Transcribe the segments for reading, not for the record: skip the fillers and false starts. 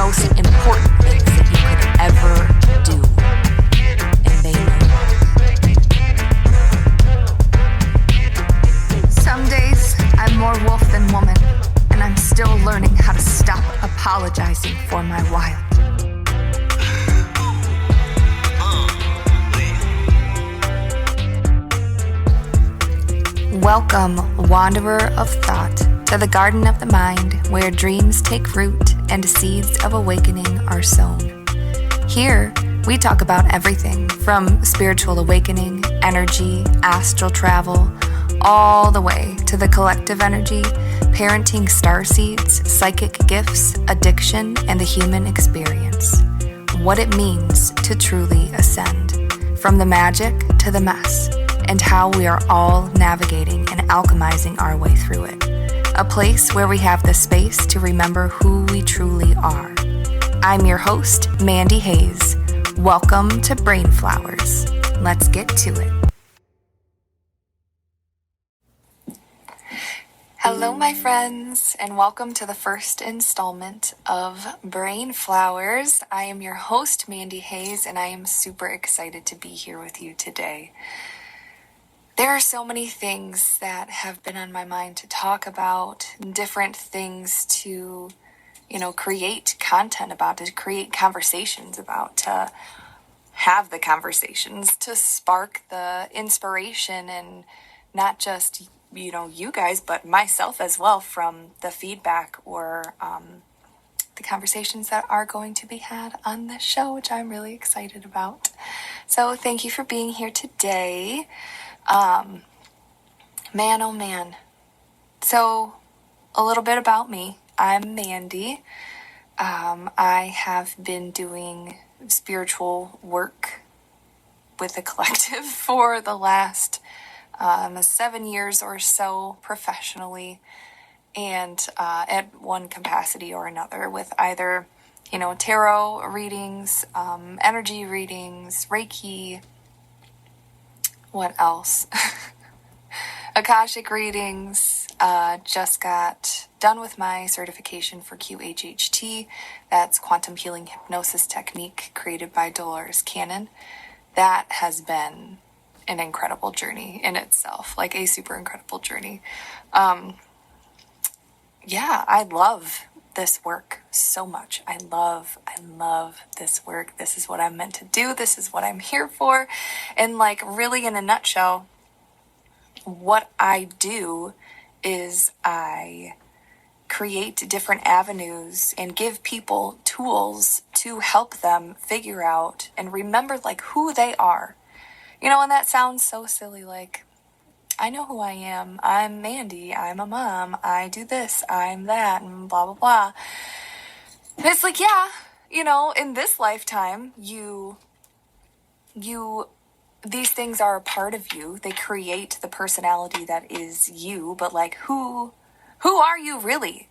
most important things that you could ever do. And they know. Some days I'm more wolf than woman, and I'm still learning how to stop apologizing for my wild. Welcome, wanderer of thought, to the garden of the mind, where dreams take root and seeds of awakening are sown. Here, we talk about everything from spiritual awakening, energy, astral travel, all the way to the collective energy, parenting starseeds, psychic gifts, addiction, and the human experience. What it means to truly ascend, from the magic to the mess, and how we are all navigating and alchemizing our way through it. A place where we have the space to remember who we truly are. I'm your host, Mandy Hayes. Welcome to Brain Flowerz. Let's get to it. Hello, my friends, and welcome to the first installment of Brain Flowerz. I am your host, Mandy Hayes, and I am super excited to be here with you today. There are so many things that have been on my mind to talk about, different things to, create content about, to create conversations about, to have the conversations, to spark the inspiration, and not just, you guys, but myself as well, from the feedback or the conversations that are going to be had on this show, which I'm really excited about. So thank you for being here today. Man, oh man. So, a little bit about me. I'm Mandy. I have been doing spiritual work with the collective for the last 7 years or so professionally, and at one capacity or another with either, tarot readings, energy readings, Reiki. What else? Akashic readings. Just got done with my certification for QHHT. That's quantum healing hypnosis technique created by Dolores Cannon. That has been an incredible journey in itself, like a super incredible journey. I love this work so much. I love this work. This is what I'm meant to do. This is what I'm here for. And really in a nutshell, what I do is I create different avenues and give people tools to help them figure out and remember who they are. And that sounds so silly, I know who I am. I'm Mandy. I'm a mom. I do this. I'm that, and blah, blah, blah. And it's in this lifetime, these things are a part of you. They create the personality that is you, but who are you really?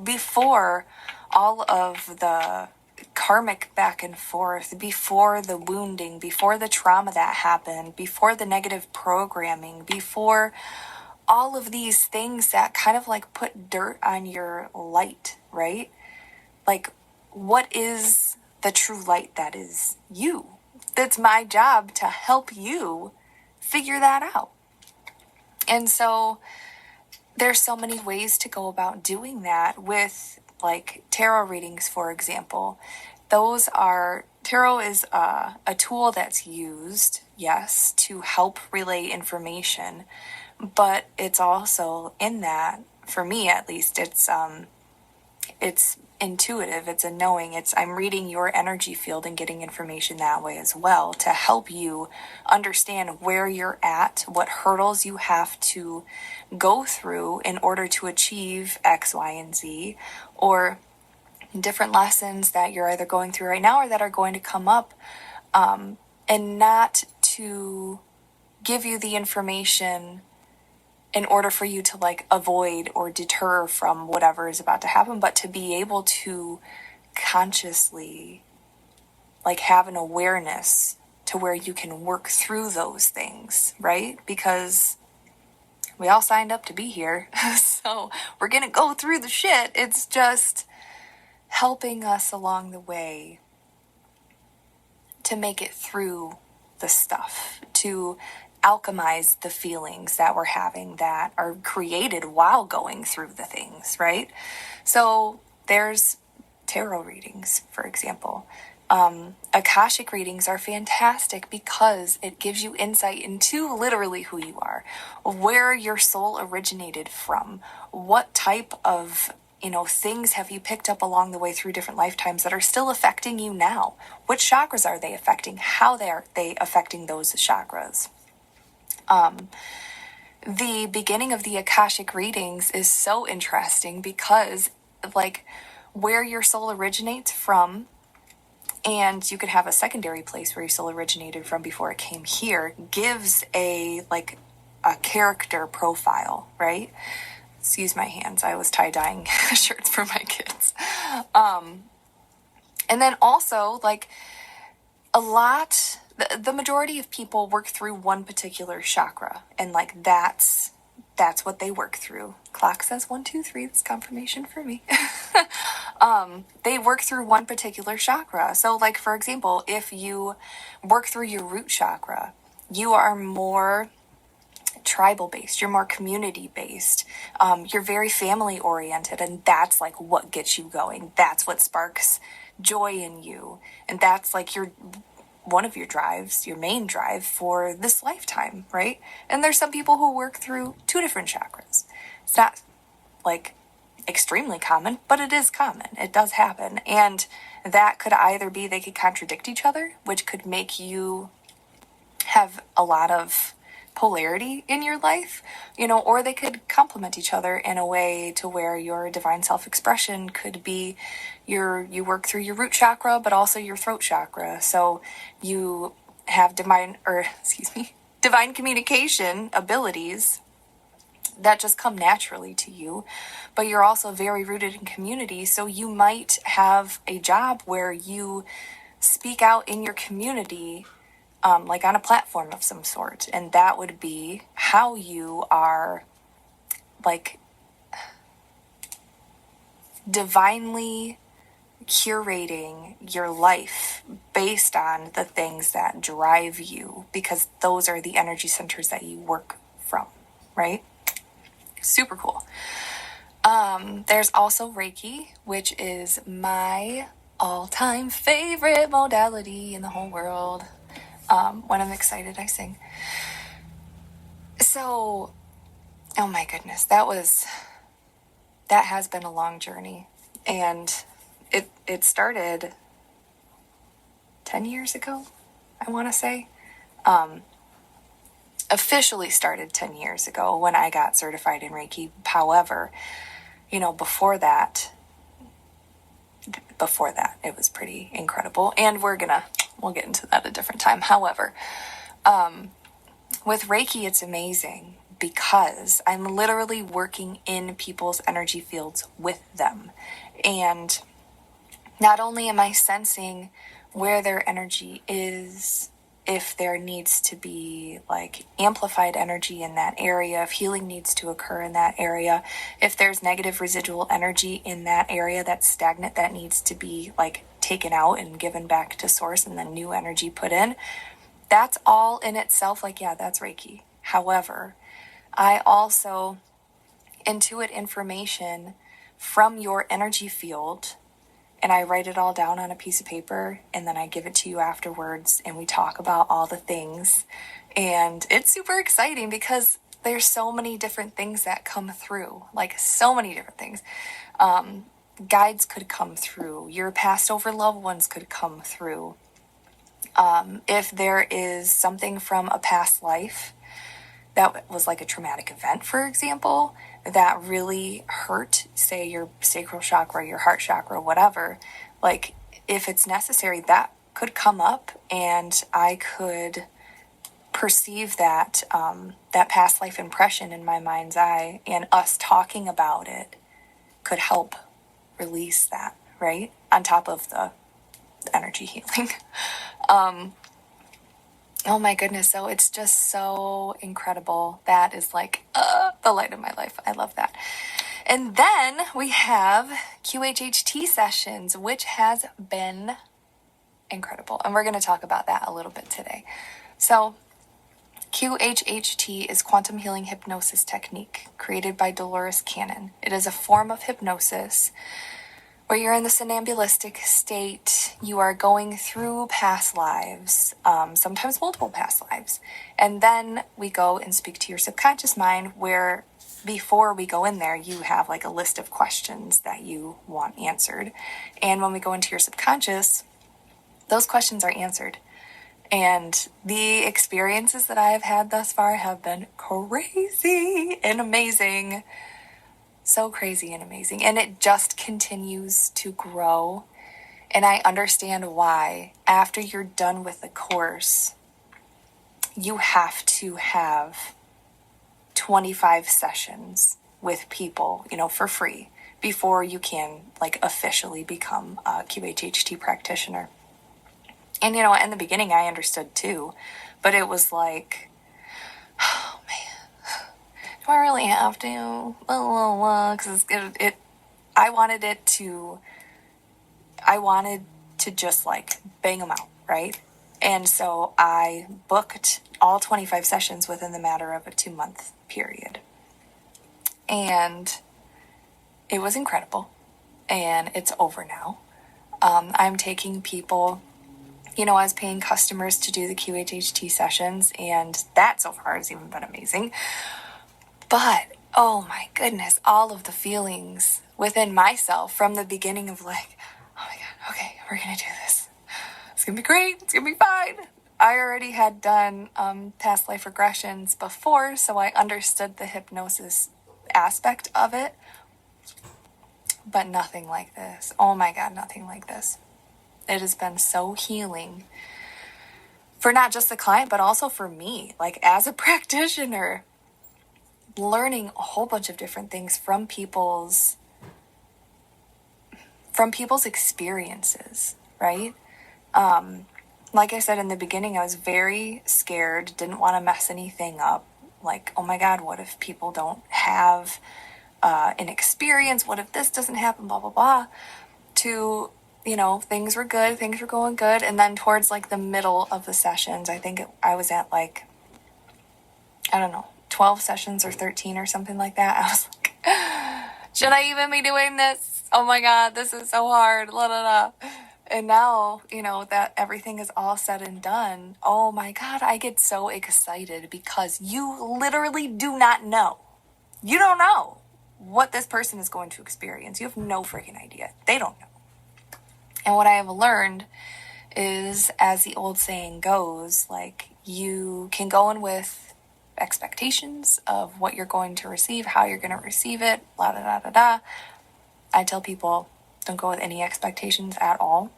Before all of the karmic back and forth, before the wounding, before the trauma that happened, before the negative programming, before all of these things that kind of put dirt on your light, right? What is the true light that is you? It's my job to help you figure that out. And so there's so many ways to go about doing that with tarot readings, for example. Tarot is a tool that's used, yes, to help relay information, but it's also in that, for me at least, it's intuitive, it's a knowing, I'm reading your energy field and getting information that way as well to help you understand where you're at, what hurdles you have to go through in order to achieve X, Y, and Z, or different lessons that you're either going through right now or that are going to come up, and not to give you the information in order for you to avoid or deter from whatever is about to happen, but to be able to consciously have an awareness to where you can work through those things, right? Because we all signed up to be here. So we're going to go through the shit. It's just helping us along the way to make it through the stuff, to alchemize the feelings that we're having that are created while going through the things, right? So there's tarot readings, for example. Akashic readings are fantastic because it gives you insight into literally who you are, where your soul originated from, what type of things have you picked up along the way through different lifetimes that are still affecting you now? Which chakras are they affecting? How are they affecting those chakras? The beginning of the Akashic readings is so interesting because, like, where your soul originates from, and you could have a secondary place where your soul originated from before it came here, gives a character profile, right? Excuse my hands. I was tie-dyeing shirts for my kids. And then also, like, the majority of people work through one particular chakra, and like that's what they work through. Clock says 1, 2, 3. That's confirmation for me. They work through one particular chakra. So, like, for example, if you work through your root chakra, you are more tribal based, you're more community based, you're very family oriented, and that's like what gets you going. That's what sparks joy in you, and that's like one of your drives, your main drive for this lifetime, right? And there's some people who work through 2 different chakras. It's not like extremely common, but it is common. It does happen. And that could either be they could contradict each other, which could make you have a lot of polarity in your life, or they could complement each other in a way to where your divine self-expression could be you work through your root chakra, but also your throat chakra. So you have divine communication abilities that just come naturally to you, but you're also very rooted in community. So you might have a job where you speak out in your community, like on a platform of some sort, and that would be how you are like divinely curating your life based on the things that drive you, because those are the energy centers that you work from, right? Super cool. There's also Reiki, which is my all-time favorite modality in the whole world. When I'm excited, I sing. So, oh my goodness, that has been a long journey, and it started 10 years ago, I want to say. Officially started 10 years ago when I got certified in Reiki. However, before that, it was pretty incredible, and we'll get into that a different time. However, with Reiki, it's amazing because I'm literally working in people's energy fields with them. And not only am I sensing where their energy is, if there needs to be like amplified energy in that area, if healing needs to occur in that area, if there's negative residual energy in that area that's stagnant that needs to be like taken out and given back to source and then new energy put in, that's all in itself like, yeah, that's Reiki. However, I also intuit information from your energy field, and I write it all down on a piece of paper, and then I give it to you afterwards, and we talk about all the things. And it's super exciting because there's so many different things that come through, like so many different things. Guides could come through. Your passed over loved ones could come through. If there is something from a past life that was like a traumatic event, for example, that really hurt, say your sacral chakra, your heart chakra, whatever, like if it's necessary, that could come up, and I could perceive that that past life impression in my mind's eye, and us talking about it could help release that, right? On top of the energy healing. Oh my goodness. So it's just so incredible. That is like the light of my life. I love that. And then we have QHHT sessions, which has been incredible. And we're going to talk about that a little bit today. So QHHT is quantum healing hypnosis technique created by Dolores Cannon. It is a form of hypnosis where you're in the somnambulistic state. You are going through past lives, sometimes multiple past lives. And then we go and speak to your subconscious mind, where before we go in there, you have like a list of questions that you want answered. And when we go into your subconscious, those questions are answered. And the experiences that I have had thus far have been crazy and amazing. So crazy and amazing. And it just continues to grow. And I understand why, after you're done with the course, you have to have 25 sessions with people, for free before you can like officially become a QHHT practitioner. And, in the beginning I understood too, but it was like, oh man, do I really have to? Because I wanted to just like bang them out, right? And so I booked all 25 sessions within the matter of a 2-month period. And it was incredible. And it's over now. I'm taking people, as paying customers to do the QHHT sessions, and that so far has even been amazing. But, oh my goodness, all of the feelings within myself from the beginning of like, oh my God, okay, we're going to do this. It's going to be great. It's going to be fine. I already had done past life regressions before, so I understood the hypnosis aspect of it. But nothing like this. Oh my God, nothing like this. It has been so healing for not just the client, but also for me, like as a practitioner, learning a whole bunch of different things from people's experiences, right? Like I said in the beginning, I was very scared, didn't want to mess anything up. Like, oh my God, what if people don't have an experience? What if this doesn't happen? Blah, blah, blah. To, things were good, things were going good. And then towards like the middle of the sessions, I think I was at like, 12 sessions or 13 or something like that. I was like, should I even be doing this? Oh my God, this is so hard. La, la, la. And now, that everything is all said and done, oh my God, I get so excited because you literally do not know. You don't know what this person is going to experience. You have no freaking idea. They don't know. And what I have learned is, as the old saying goes, like, you can go in with expectations of what you're going to receive, how you're going to receive it, blah, da, da, da, da. I tell people, don't go with any expectations at all,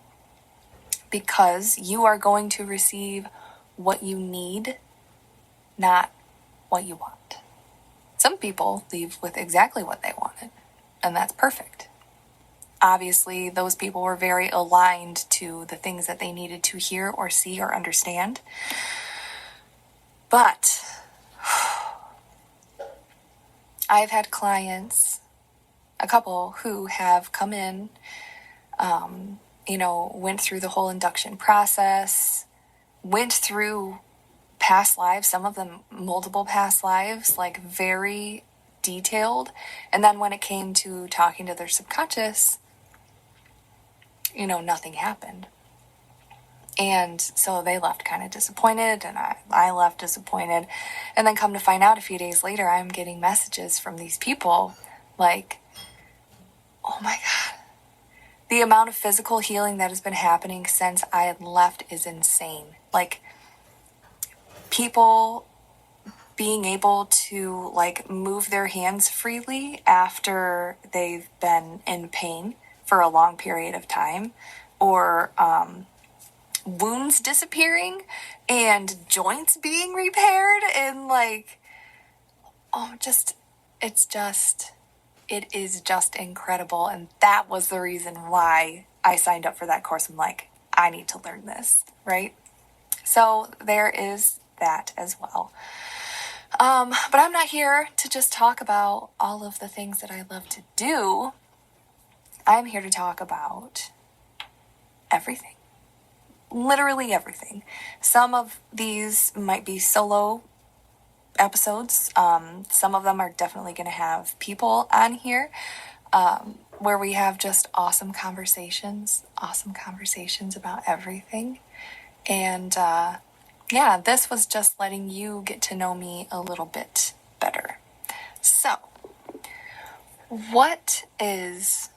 because you are going to receive what you need, not what you want. Some people leave with exactly what they wanted, and that's perfect. Obviously, those people were very aligned to the things that they needed to hear or see or understand. But I've had clients, a couple, who have come in, went through the whole induction process, went through past lives, some of them multiple past lives, like very detailed. And then when it came to talking to their subconscious, nothing happened. And so they left kind of disappointed, and I left disappointed. And then come to find out a few days later, I'm getting messages from these people like, oh my God, the amount of physical healing that has been happening since I had left is insane. Like, people being able to like move their hands freely after they've been in pain for a long period of time, or wounds disappearing and joints being repaired, and like, it is just incredible. And that was the reason why I signed up for that course. I'm like, I need to learn this, right? So there is that as well. But I'm not here to just talk about all of the things that I love to do. I'm here to talk about everything. Literally everything. Some of these might be solo episodes. Some of them are definitely going to have people on here, where we have just awesome conversations about everything. And yeah, this was just letting you get to know me a little bit better. So, what is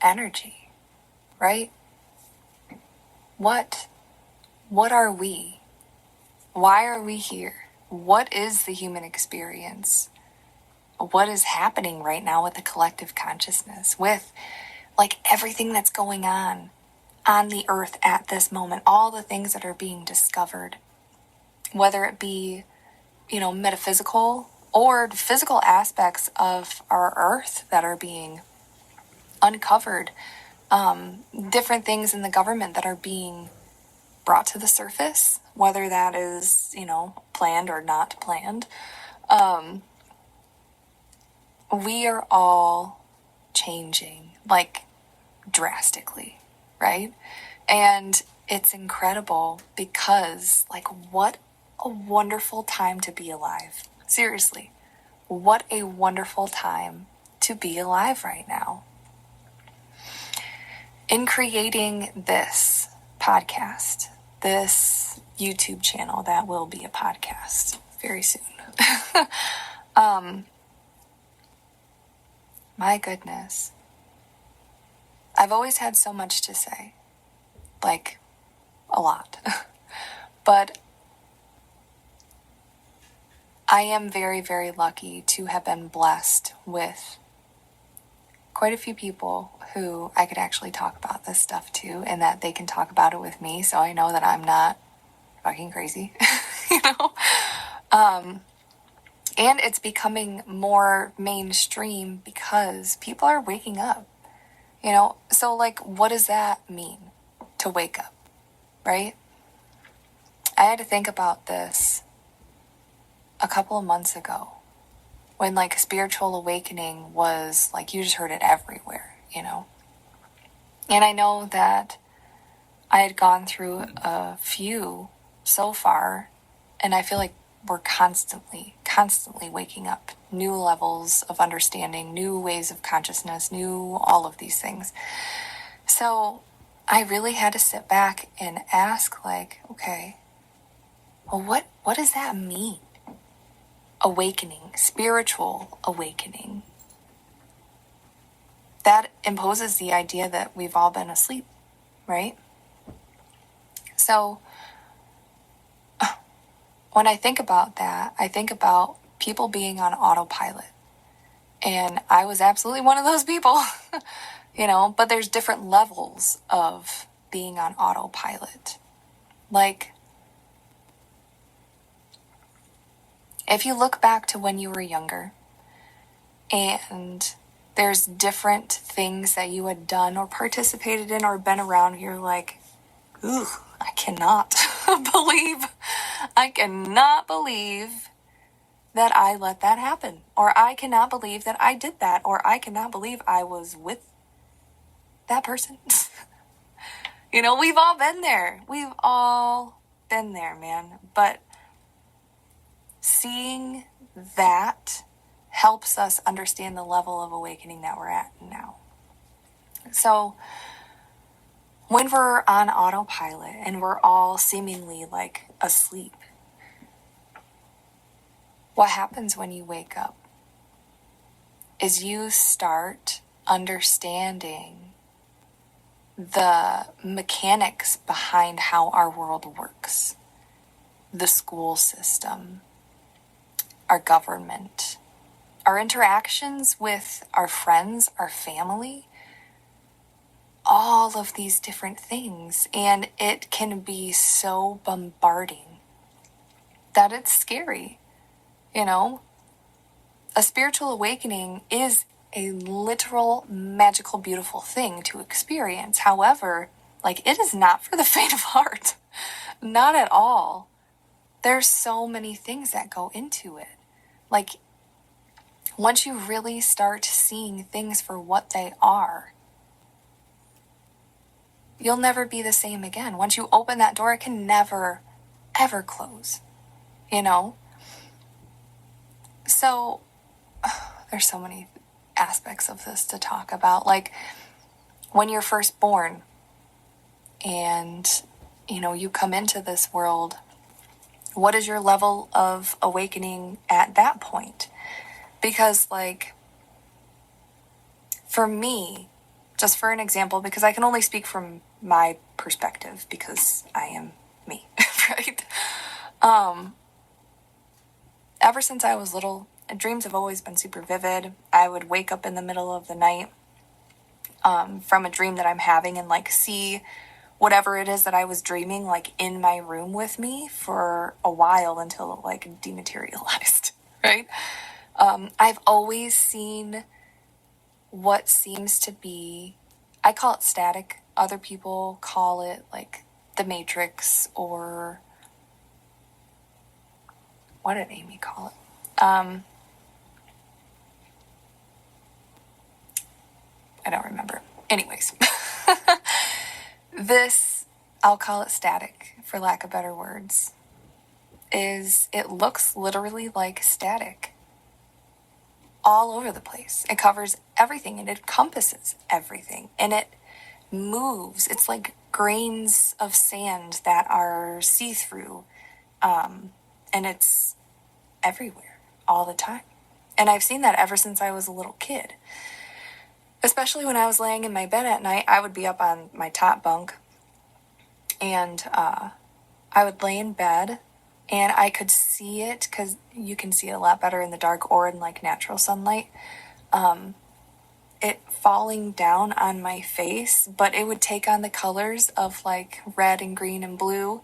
energy, right? What are we? Why are we here? What is the human experience? What is happening right now with the collective consciousness, with like everything that's going on the earth at this moment, all the things that are being discovered, whether it be, metaphysical or physical aspects of our earth that are being uncovered, different things in the government that are being brought to the surface, whether that is, planned or not planned. We are all changing, like, drastically, right? And it's incredible because, like, what a wonderful time to be alive. Seriously, what a wonderful time to be alive right now. In creating this podcast, this YouTube channel that will be a podcast very soon, my goodness, I've always had so much to say, like a lot, but I am very, very lucky to have been blessed with quite a few people who I could actually talk about this stuff to, and that they can talk about it with me, so I know that I'm not fucking crazy, And it's becoming more mainstream because people are waking up, So, like, what does that mean, to wake up, right? I had to think about this a couple of months ago when, like, spiritual awakening was, like, you just heard it everywhere, And I know that I had gone through a few so far, and I feel like we're constantly waking up. New levels of understanding, new ways of consciousness, new all of these things. So I really had to sit back and ask, like, okay, well, what does that mean? Awakening, spiritual awakening. That imposes the idea that we've all been asleep, right? So when I think about that, I think about people being on autopilot. And I was absolutely one of those people, but there's different levels of being on autopilot. Like, if you look back to when you were younger and there's different things that you had done or participated in or been around, you're like, ooh, I cannot believe that I let that happen, or I cannot believe that I did that, or I cannot believe I was with that person. We've all been there. We've all been there, man. But seeing that helps us understand the level of awakening that we're at now. So when we're on autopilot and we're all seemingly like asleep, what happens when you wake up is you start understanding the mechanics behind how our world works. The school system, our government, our interactions with our friends, our family, all of these different things. And it can be so bombarding that it's scary. A spiritual awakening is a literal, magical, beautiful thing to experience. However, like, it is not for the faint of heart. Not at all. there's so many things that go into it. Like, once you really start seeing things for what they are, you'll never be the same again. Once you open that door, it can never, ever close, you know? So, there's so many aspects of this to talk about. Like, when you're first born and, you know, you come into this world, what is your level of awakening at that point? Because, like, for me, just for an example, because I can only speak from my perspective because I am me, right? Ever since I was little, dreams have always been super vivid. I would wake up in the middle of the night from a dream that I'm having and, like, see whatever it is that I was dreaming, like, in my room with me for a while until it, like, dematerialized, right? I've always seen what seems to be, I call it static. Other people call it, like, the Matrix, or what did Amy call it? I don't remember. Anyways, this, I'll call it static, for lack of better words, it looks literally like static all over the place. It covers everything and it encompasses everything and it moves. It's like grains of sand that are see-through, and it's everywhere all the time. And I've seen that ever since I was a little kid. Especially when I was laying in my bed at night, I would be up on my top bunk and I would lay in bed and I could see it, because you can see it a lot better in the dark or in, like, natural sunlight, it falling down on my face, but it would take on the colors of, like, red and green and blue,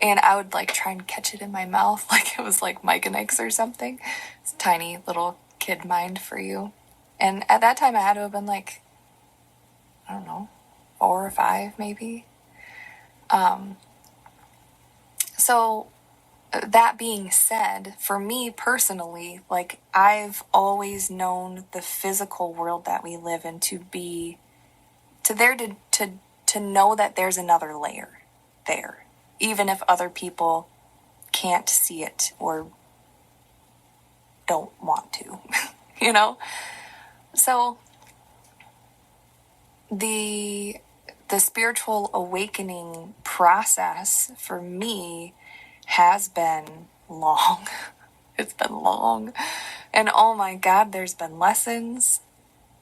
and I would, like, try and catch it in my mouth like it was, like, Mike and Ike's or something. It's a tiny little kid mind for you. And at that time I had to have been, like, I don't know, 4 or 5 maybe. So that being said, for me personally, like, I've always known the physical world that we live in to be, to know that there's another layer there, even if other people can't see it or don't want to, you know? So the spiritual awakening process for me has been long. It's been long. And oh my God, there's been lessons,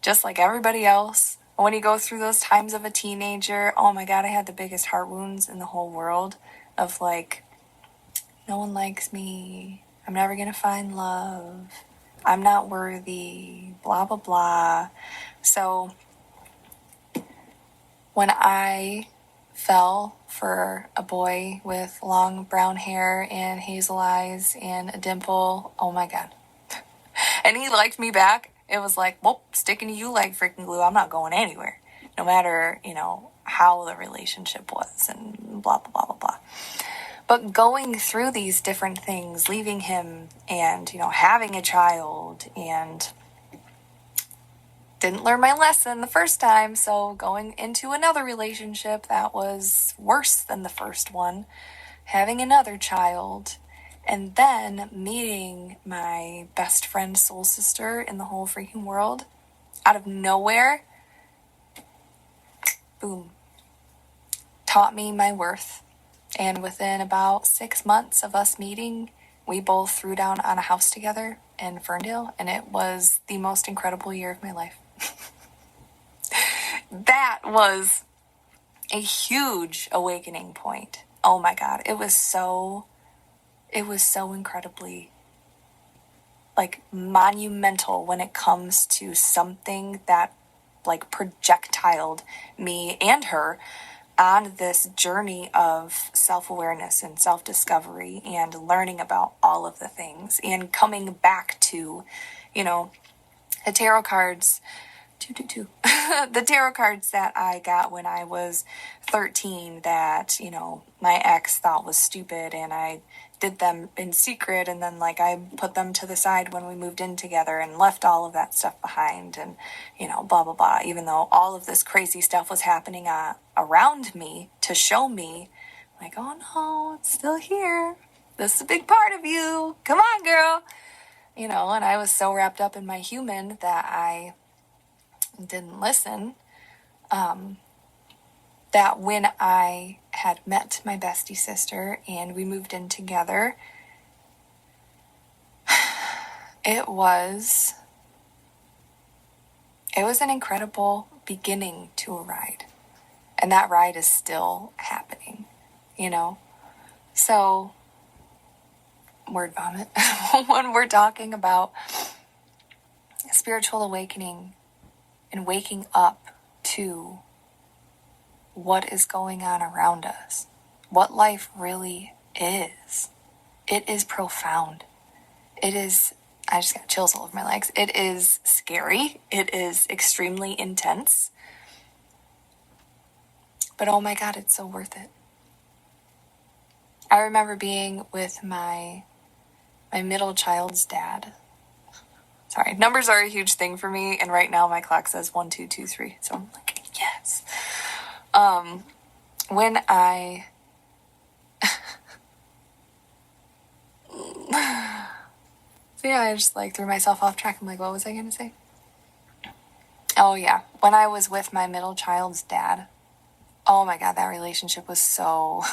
just like everybody else. When you go through those times of a teenager, oh my God, I had the biggest heart wounds in the whole world of, like, no one likes me. I'm never gonna find love. I'm not worthy. Blah, blah, blah. So when I fell for a boy with long brown hair and hazel eyes and a dimple, oh my God. And he liked me back. It was like, well, sticking to you like freaking glue. I'm not going anywhere. No matter, you know, how the relationship was and blah, blah, blah, blah, blah. But going through these different things, leaving him and, you know, having a child, and didn't learn my lesson the first time, so going into another relationship that was worse than the first one, having another child, and then meeting my best friend, soul sister in the whole freaking world, out of nowhere, boom, taught me my worth. And within about 6 months of us meeting, we both threw down on a house together in Ferndale, and it was the most incredible year of my life. That was a huge awakening point. Oh my God. It was so incredibly, like, monumental when it comes to something that, like, projectiled me and her on this journey of self-awareness and self-discovery and learning about all of the things and coming back to, you know, the tarot cards, the tarot cards that I got when I was 13 that, my ex thought was stupid, and I did them in secret, and then like I put them to the side when we moved in together and left all of that stuff behind, and blah blah blah, even though all of this crazy stuff was happening around me to show me like, oh no, it's still here, this is a big part of you, come on girl, and I was so wrapped up in my human that I didn't listen. That when I had met my bestie sister and we moved in together, it was an incredible beginning to a ride. And that ride is still happening, So, word vomit. When we're talking about spiritual awakening and waking up to what is going on around us, what life really is. It is profound. It is, I just got chills all over my legs. It is scary. It is extremely intense. But oh my God, it's so worth it. I remember being with my middle child's dad. Sorry, numbers are a huge thing for me, and right now my clock says 1, 2, 2, 3. So I'm like, yes. When I so yeah, I just like threw myself off track. I'm like, what was I gonna say? Oh yeah, when I was with my middle child's dad, oh my God, that relationship was so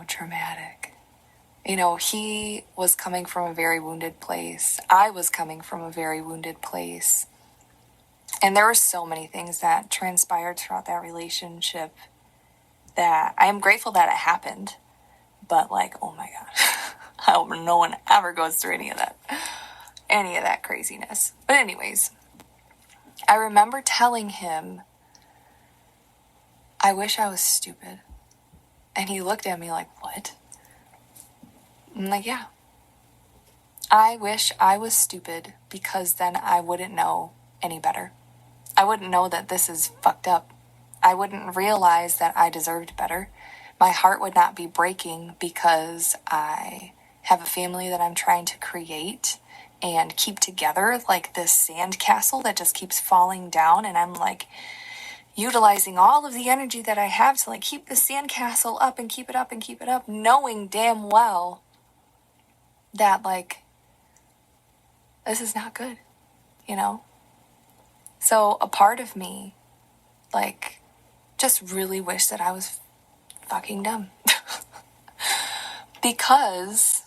traumatic. He was coming from a very wounded place. I was coming from a very wounded place. And there were so many things that transpired throughout that relationship that I am grateful that it happened. But like, oh my God, I hope no one ever goes through any of that craziness. But anyways, I remember telling him, I wish I was stupid. And he looked at me like, what? I'm like, yeah. I wish I was stupid because then I wouldn't know any better. I wouldn't know that this is fucked up. I wouldn't realize that I deserved better. My heart would not be breaking because I have a family that I'm trying to create and keep together, like this sand castle that just keeps falling down, and I'm like utilizing all of the energy that I have to like keep the sand castle up and keep it up and keep it up, knowing damn well that like this is not good, So a part of me like just really wish that I was fucking dumb. Because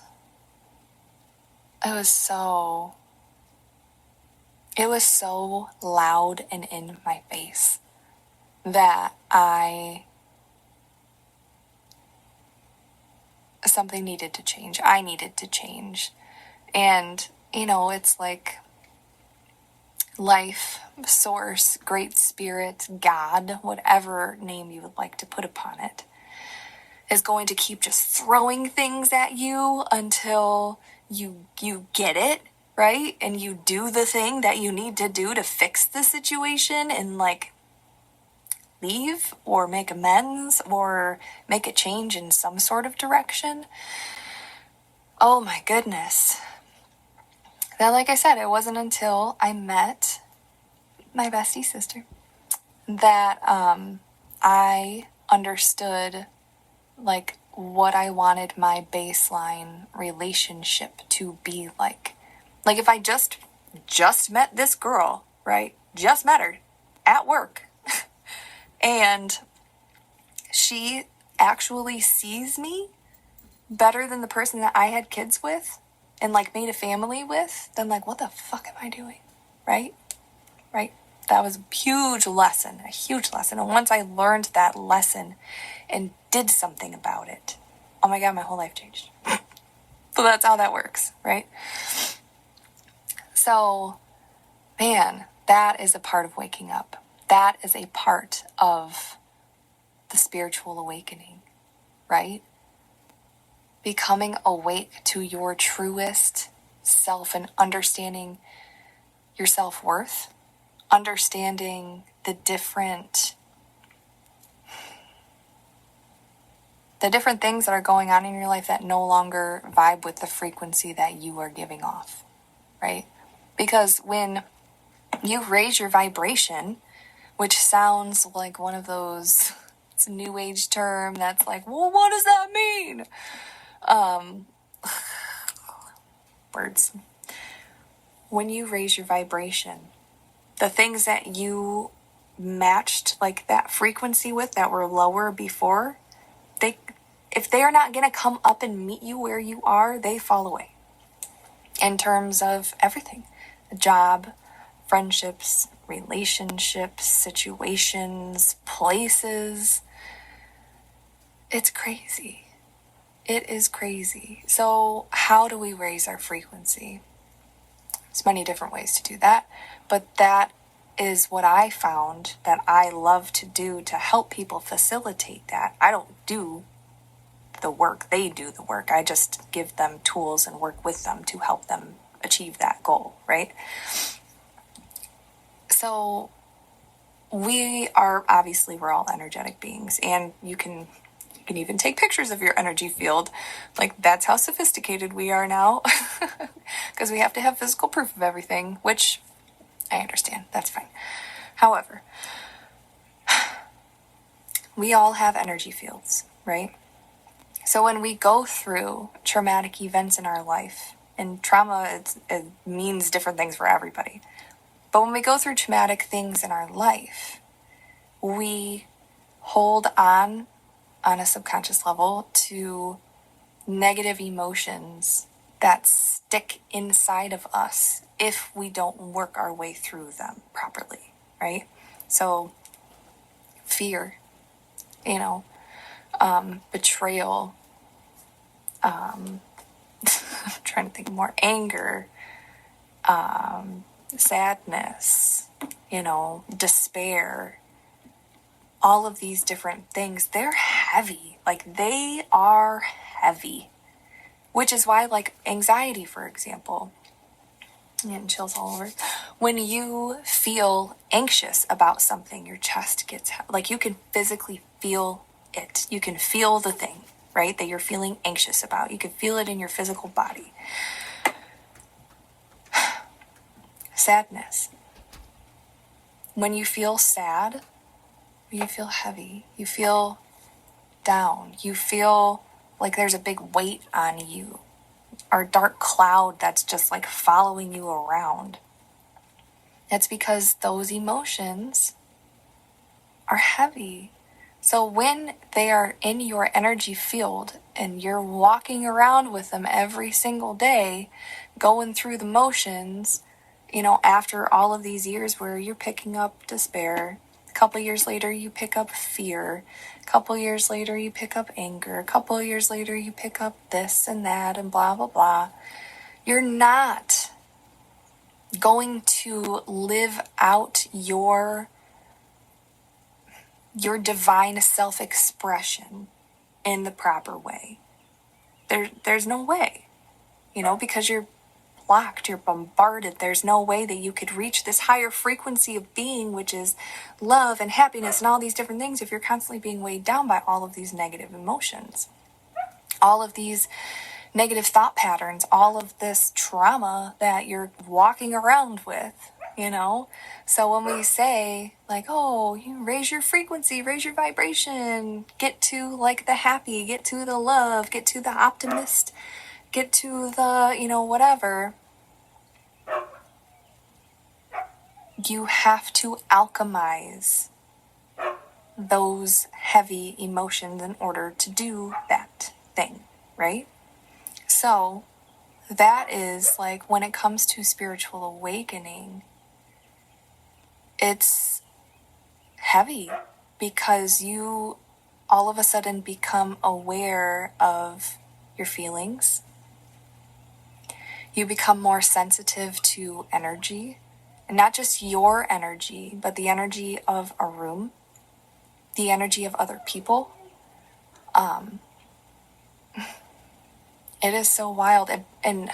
it was so loud and in my face that something needed to change. I needed to change. And, it's like life, source, great spirit, God, whatever name you would like to put upon it, is going to keep just throwing things at you until you get it, right? And you do the thing that you need to do to fix the situation and like leave or make amends or make a change in some sort of direction. Oh my goodness. That, like I said, it wasn't until I met my bestie sister that I understood like what I wanted my baseline relationship to be like. Like if I just met this girl, right? Just met her at work. And she actually sees me better than the person that I had kids with and like made a family with, then like what the fuck am I doing? Right? That was a huge lesson. And once I learned that lesson and did something about it, oh my God, my whole life changed. So that's how that works, right? So, man, that is a part of waking up. That is a part of the spiritual awakening, right? Becoming awake to your truest self and understanding your self-worth, understanding the different things that are going on in your life that no longer vibe with the frequency that you are giving off, right? Because when you raise your vibration, which sounds like one of those, it's a new age term that's like, well, what does that mean? Words. When you raise your vibration, the things that you matched like that frequency with that were lower before, if they are not going to come up and meet you where you are, they fall away. In terms of everything, a job, friendships, relationships, situations, places. It's crazy. It is crazy. So how do we raise our frequency? There's many different ways to do that, but that is what I found that I love to do to help people facilitate that. I don't do the work, they do the work. I just give them tools and work with them to help them achieve that goal, right? So we're all energetic beings, and you can even take pictures of your energy field. Like, that's how sophisticated we are now, because we have to have physical proof of everything, which I understand. That's fine. However, we all have energy fields, right? So when we go through traumatic events in our life, and trauma, it means different things for everybody. But when we go through traumatic things in our life, we hold on a subconscious level to negative emotions that stick inside of us if we don't work our way through them properly, right? So fear, betrayal, I'm trying to think more, anger, sadness, despair, all of these different things, they're heavy. Like, they are heavy, which is why, like, anxiety, for example, I'm getting chills all over. When you feel anxious about something, your chest gets, like, you can physically feel it. You can feel the thing, right, that you're feeling anxious about. You can feel it in your physical body. Sadness. When you feel sad, you feel heavy. You feel down. You feel like there's a big weight on you, or a dark cloud that's just like following you around. It's because those emotions are heavy. So when they are in your energy field and you're walking around with them every single day, going through the motions, after all of these years where you're picking up despair, a couple years later you pick up fear, a couple years later you pick up anger, a couple years later you pick up this and that and blah, blah, blah. You're not going to live out your divine self-expression in the proper way. There's no way, because you're blocked, you're bombarded. There's no way that you could reach this higher frequency of being, which is love and happiness and all these different things, if you're constantly being weighed down by all of these negative emotions, all of these negative thought patterns, all of this trauma that you're walking around with, So when we say, like, oh, you raise your frequency, raise your vibration, get to, like, the happy, get to the love, get to the optimist, get to the, whatever, you have to alchemize those heavy emotions in order to do that thing, right? So that is, like, when it comes to spiritual awakening, it's heavy because you all of a sudden become aware of your feelings. You become more sensitive to energy, and not just your energy, but the energy of a room, the energy of other people. It is so wild. And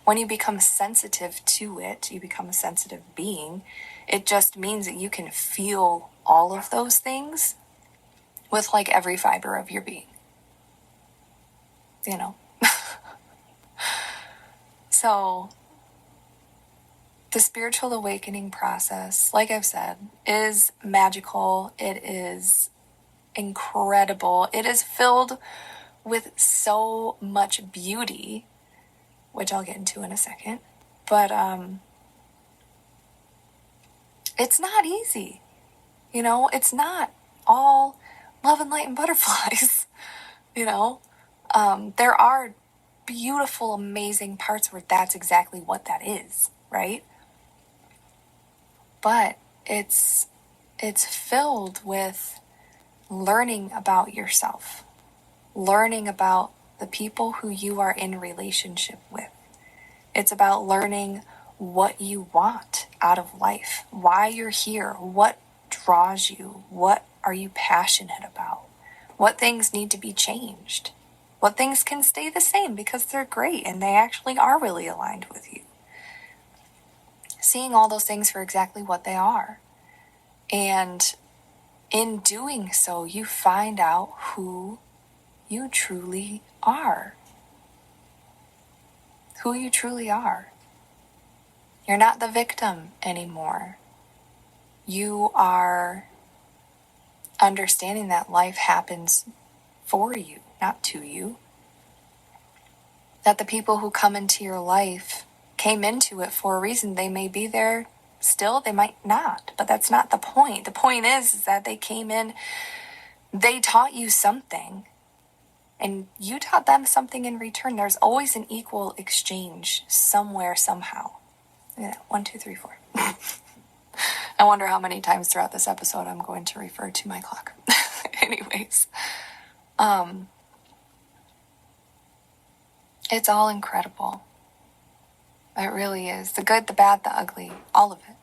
when you become sensitive to it, you become a sensitive being. It just means that you can feel all of those things with like every fiber of your being. You know? So, the spiritual awakening process, like I've said, is magical. It is incredible. It is filled with so much beauty, which I'll get into in a second. But it's not easy. You know, it's not all love and light and butterflies. You know, there are beautiful, amazing parts where that's exactly what that is, right? But it's filled with learning about yourself, learning about the people who you are in relationship with. It's about learning what you want out of life, why you're here, what draws you, what are you passionate about, what things need to be changed, what things can stay the same because they're great and they actually are really aligned with you. Seeing all those things for exactly what they are. And in doing so, you find out who you truly are. Who you truly are. You're not the victim anymore. You are understanding that life happens for you, not to you. That the people who come into your life came into it for a reason. They may be there still, they might not, but that's not the point. The point is that they came in, they taught you something, and you taught them something in return. There's always an equal exchange somewhere, somehow. Yeah, 1, 2, 3, 4. I wonder how many times throughout this episode I'm going to refer to my clock. Anyways, it's all incredible. It really is. The good, the bad, the ugly, all of it.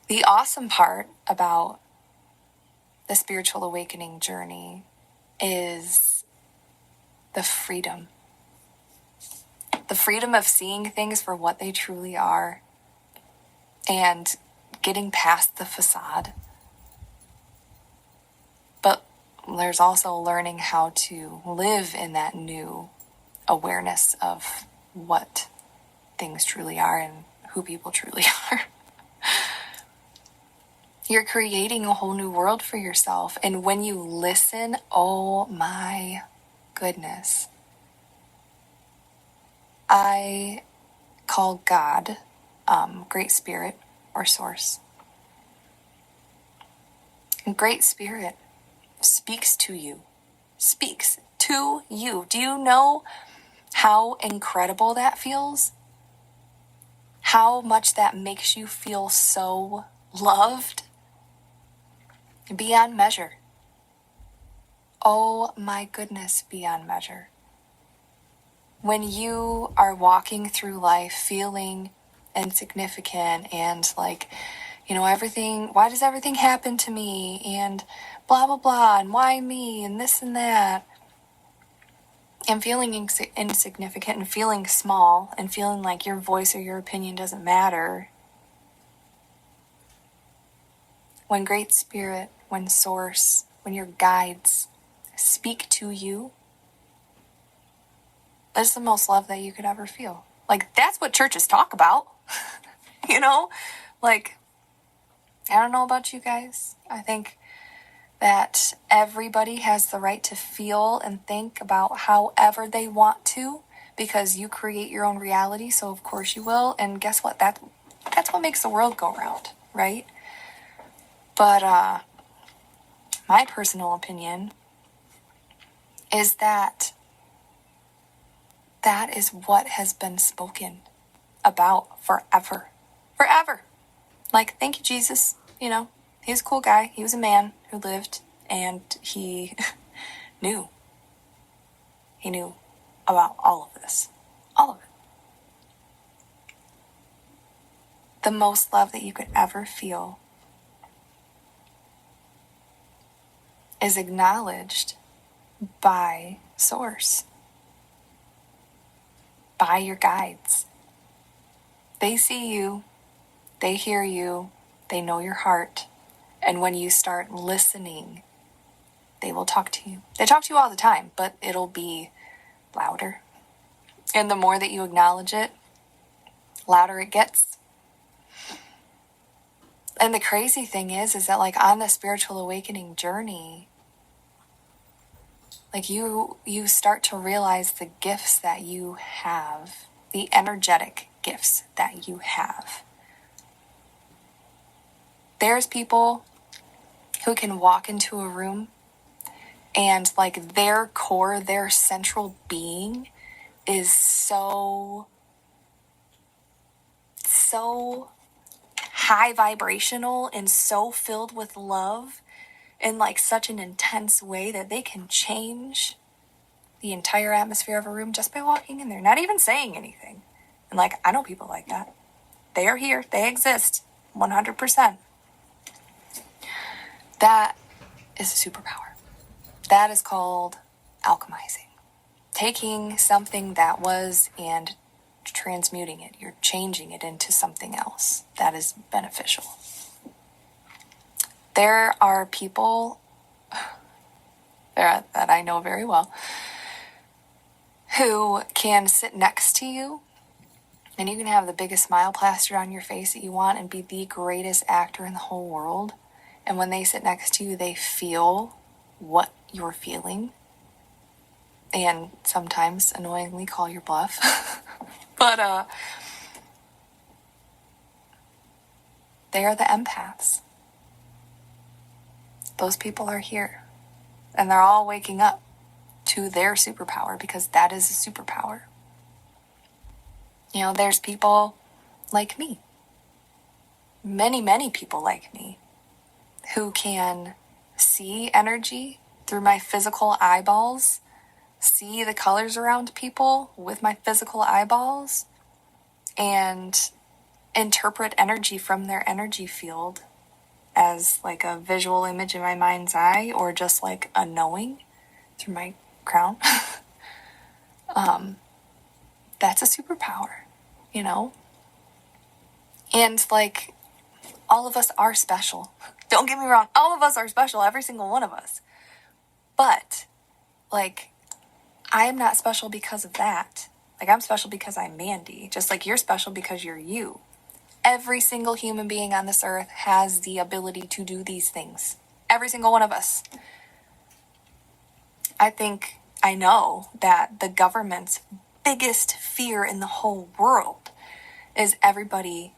The awesome part about the spiritual awakening journey is the freedom. The freedom of seeing things for what they truly are and getting past the facade. But there's also learning how to live in that new awareness of what things truly are and who people truly are. You're creating a whole new world for yourself. And when you listen, oh my goodness. I call God Great Spirit or Source. And Great Spirit speaks to you. Speaks to you. Do you know how incredible that feels? How much that makes you feel so loved? Beyond measure. Oh my goodness, beyond measure. When you are walking through life feeling insignificant and like, you know, everything, why does everything happen to me? And blah, blah, blah, and why me? And this and that. And feeling insignificant and feeling small and feeling like your voice or your opinion doesn't matter. When Great Spirit, when Source, when your guides speak to you, that's the most love that you could ever feel. Like, that's what churches talk about. You know? Like, I don't know about you guys. I think that everybody has the right to feel and think about however they want to, because you create your own reality, so of course you will. And guess what? That's what makes the world go round, right? But my personal opinion is that that is what has been spoken about forever. Forever. Like, thank you, Jesus. You know, he was a cool guy. He was a man who lived, and he knew. He knew about all of this. All of it. The most love that you could ever feel is acknowledged by Source. by your guides. They see you, they hear you, they know your heart. And when you start listening, they will talk to you. They talk to you all the time, but it'll be louder. And the more that you acknowledge it, louder it gets. And the crazy thing is that like on the spiritual awakening journey, like you start to realize the gifts that you have, the energetic gifts that you have. There's people who can walk into a room and like their core, their central being is so high vibrational and so filled with love in like such an intense way that they can change the entire atmosphere of a room just by walking in there, not even saying anything. And like, I know people like that. They are here. They exist. 100%. That is a superpower. That is called alchemizing. Taking something that was and transmuting it. You're changing it into something else that is beneficial. There are people that I know very well who can sit next to you and you can have the biggest smile plastered on your face that you want and be the greatest actor in the whole world. And when they sit next to you, they feel what you're feeling and sometimes annoyingly call your bluff. But they are the empaths. Those people are here. And they're all waking up to their superpower because that is a superpower. You know, there's people like me. Many, many people like me who can see energy through my physical eyeballs, see the colors around people with my physical eyeballs, and interpret energy from their energy field as like a visual image in my mind's eye or just like a knowing through my crown. That's a superpower, you know? And like, all of us are special. Don't get me wrong, all of us are special, every single one of us. But, like, I am not special because of that. Like, I'm special because I'm Mandy, just like you're special because you're you. Every single human being on this earth has the ability to do these things. Every single one of us. I know that the government's biggest fear in the whole world is everybody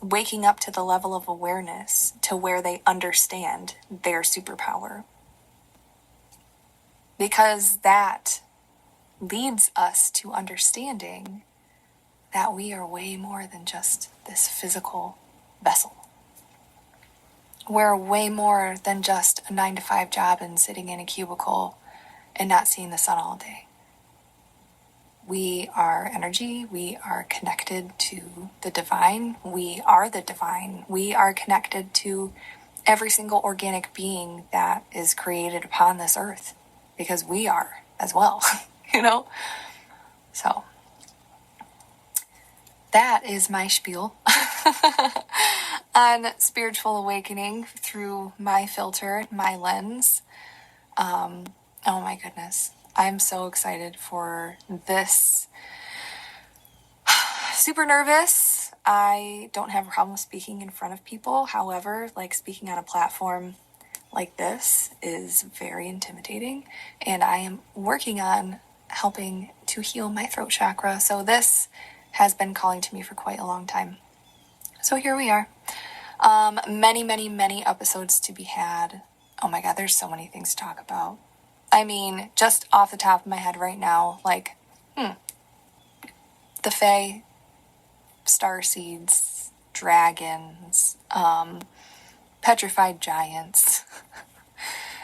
waking up to the level of awareness to where they understand their superpower. Because that leads us to understanding that we are way more than just this physical vessel. We're way more than just a 9-to-5 job and sitting in a cubicle and not seeing the sun all day. We are energy. We are connected to the divine. We are the divine. We are connected to every single organic being that is created upon this earth because we are as well, you know? So that is my spiel on spiritual awakening through my filter, my lens. Oh my goodness. I'm so excited for this. Super nervous. I don't have a problem speaking in front of people. However, like speaking on a platform like this is very intimidating. And I am working on helping to heal my throat chakra. So this has been calling to me for quite a long time. So here we are. Many, many, many episodes to be had. Oh my God, there's so many things to talk about. I mean, just off the top of my head right now, like, the Fae, starseeds, dragons, petrified giants,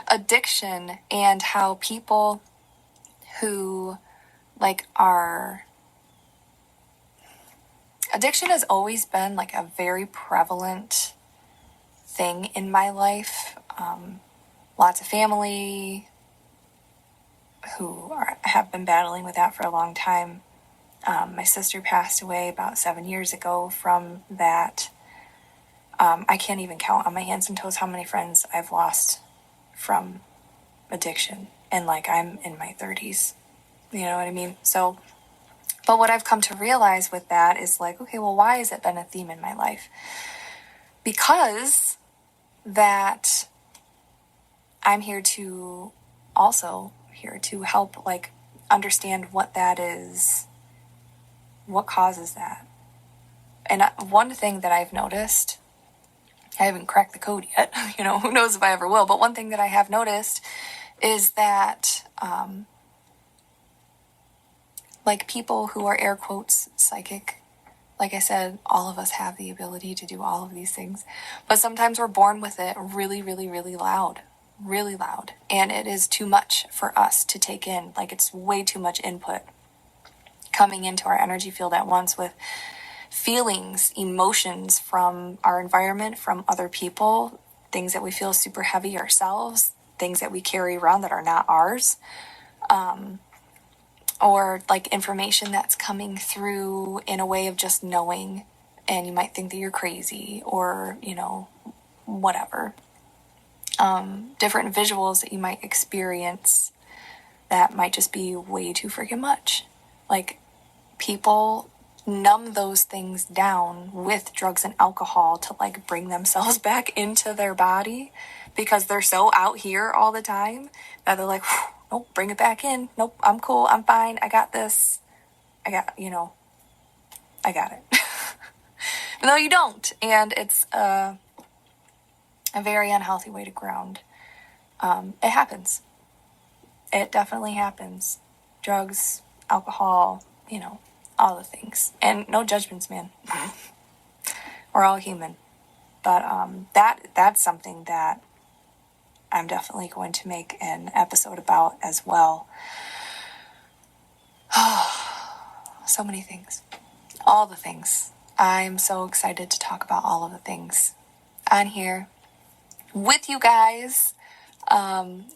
addiction, and how people who, like, are... Addiction has always been, like, a very prevalent thing in my life. Lots of family have been battling with that for a long time. My sister passed away about 7 years ago from that. I can't even count on my hands and toes how many friends I've lost from addiction. And like, I'm in my 30s. You know what I mean? So, but what I've come to realize with that is like, okay, well, why has it been a theme in my life? Because that I'm here to help like understand what that is, what causes that. And one thing that I've noticed, I haven't cracked the code yet, you know, who knows if I ever will, but one thing that I have noticed is that like people who are air quotes psychic, like I said, all of us have the ability to do all of these things, but sometimes we're born with it really, really, really loud, and it is too much for us to take in. Like, it's way too much input coming into our energy field at once, with feelings, emotions from our environment, from other people, things that we feel super heavy ourselves, things that we carry around that are not ours, or like information that's coming through in a way of just knowing, and you might think that you're crazy, or, you know, whatever. Different visuals that you might experience that might just be way too freaking much. Like, people numb those things down with drugs and alcohol to like bring themselves back into their body, because they're so out here all the time that they're like, nope, bring it back in. Nope, I'm cool. I'm fine. I got this. I got it. But no, you don't. And it's a very unhealthy way to ground. It happens. It definitely happens. Drugs, alcohol, you know, all the things. And no judgments, man. We're all human. But that's something that I'm definitely going to make an episode about as well. So many things. All the things. I'm so excited to talk about all of the things on here with you guys.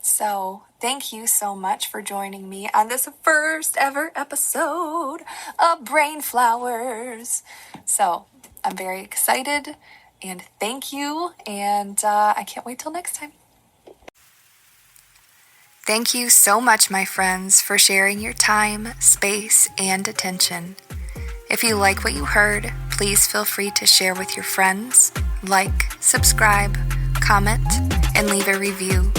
So thank you so much for joining me on this first ever episode of Brain Flowerz. So I'm very excited, and thank you, and I can't wait till next time. Thank you so much, my friends, for sharing your time, space, and attention. If you like what you heard, please feel free to share with your friends, like, subscribe, comment, and leave a review.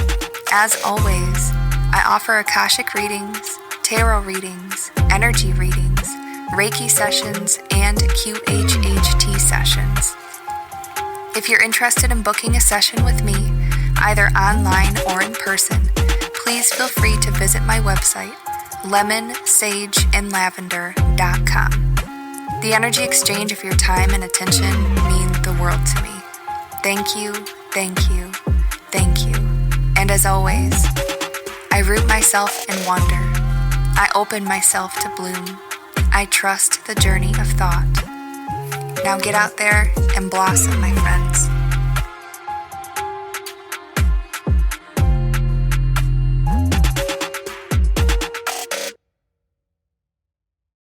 As always, I offer Akashic readings, tarot readings, energy readings, Reiki sessions, and QHHT sessions. If you're interested in booking a session with me, either online or in person, please feel free to visit my website, lemonsageandlavender.com. The energy exchange of your time and attention mean the world to me. Thank you, thank you, thank you. And as always, I root myself in wonder. I open myself to bloom. I trust the journey of thought. Now get out there and blossom, my friends.